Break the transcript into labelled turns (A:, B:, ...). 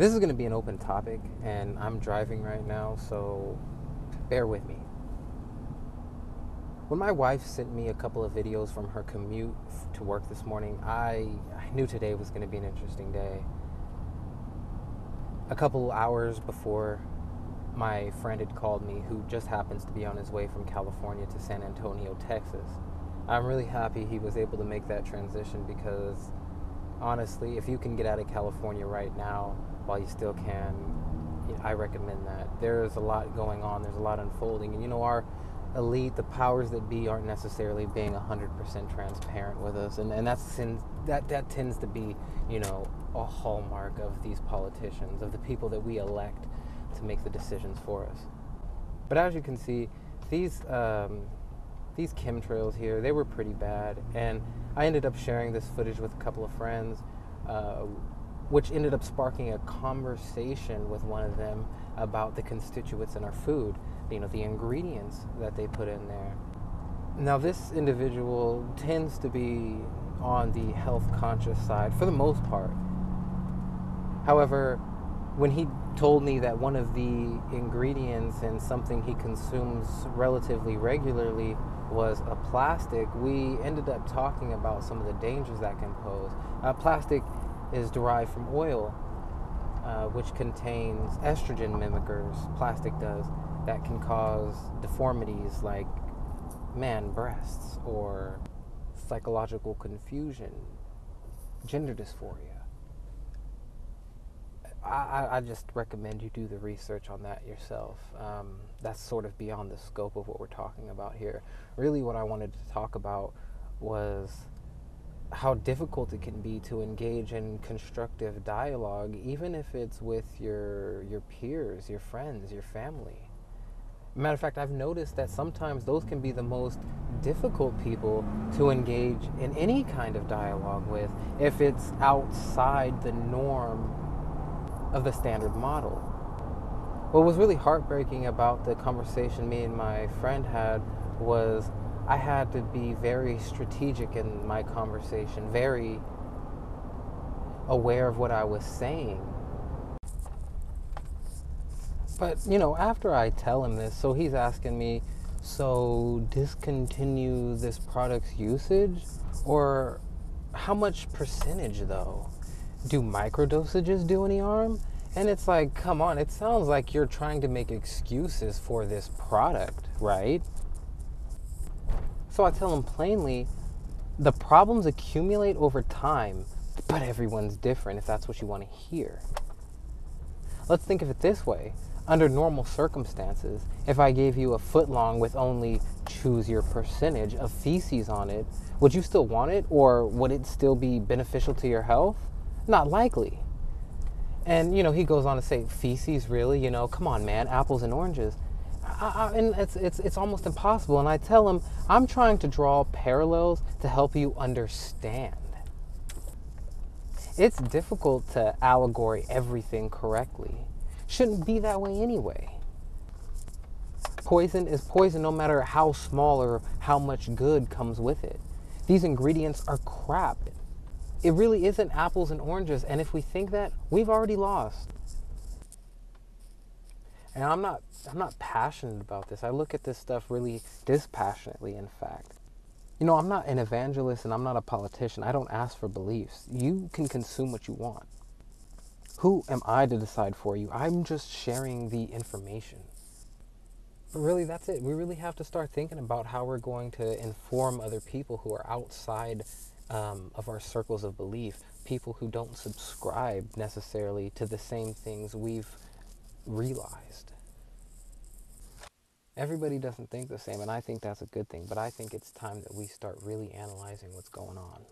A: This is going to be an open topic, and I'm driving right now, so bear with me. When my wife sent me a couple of videos from her commute to work this morning, I knew today was going to be an interesting day. A couple hours before, my friend had called me, who just happens to be on his way from California to San Antonio, Texas. I'm really happy he was able to make that transition because, honestly, if you can get out of California right now while you still can, I recommend that. There's a lot going on. There's a lot unfolding. And our elite, the powers that be, aren't necessarily being 100% transparent with us. And that tends to be, a hallmark of these politicians, of the people that we elect to make the decisions for us. But as you can see, these chemtrails here, they were pretty bad. And I ended up sharing this footage with a couple of friends, which ended up sparking a conversation with one of them about the constituents in our food, the ingredients that they put in there. Now, this individual tends to be on the health conscious side for the most part. However, when he told me that one of the ingredients in something he consumes relatively regularly was a plastic, we ended up talking about some of the dangers that can pose. Plastic is derived from oil, which contains estrogen mimickers. Plastic does. That can cause deformities like man breasts or psychological confusion, gender dysphoria. I just recommend you do the research on that yourself. That's sort of beyond the scope of what we're talking about here. Really, what I wanted to talk about was how difficult it can be to engage in constructive dialogue, even if it's with your peers, your friends, your family. Matter of fact, I've noticed that sometimes those can be the most difficult people to engage in any kind of dialogue with if it's outside the norm of the standard model. What was really heartbreaking about the conversation me and my friend had was I had to be very strategic in my conversation, very aware of what I was saying. But, after I tell him this, so he's asking me, so discontinue this product's usage? Or how much percentage, though? Do microdosages do any harm? And it's like, come on, it sounds like you're trying to make excuses for this product, right? So I tell him plainly, the problems accumulate over time, but everyone's different if that's what you want to hear. Let's think of it this way. Under normal circumstances, if I gave you a footlong with only choose your percentage of feces on it, would you still want it, or would it still be beneficial to your health? Not likely. And, he goes on to say, feces, really? Come on, man, apples and oranges. And it's almost impossible. And I tell him, I'm trying to draw parallels to help you understand. It's difficult to allegory everything correctly. Shouldn't be that way anyway. Poison is poison no matter how small or how much good comes with it. These ingredients are crap. It really isn't apples and oranges, and if we think that, we've already lost. And I'm not passionate about this. I look at this stuff really dispassionately, in fact. I'm not an evangelist and I'm not a politician. I don't ask for beliefs. You can consume what you want. Who am I to decide for you? I'm just sharing the information. But really, that's it. We really have to start thinking about how we're going to inform other people who are outside of our circles of belief, people who don't subscribe necessarily to the same things we've realized. Everybody doesn't think the same, and I think that's a good thing, but I think it's time that we start really analyzing what's going on.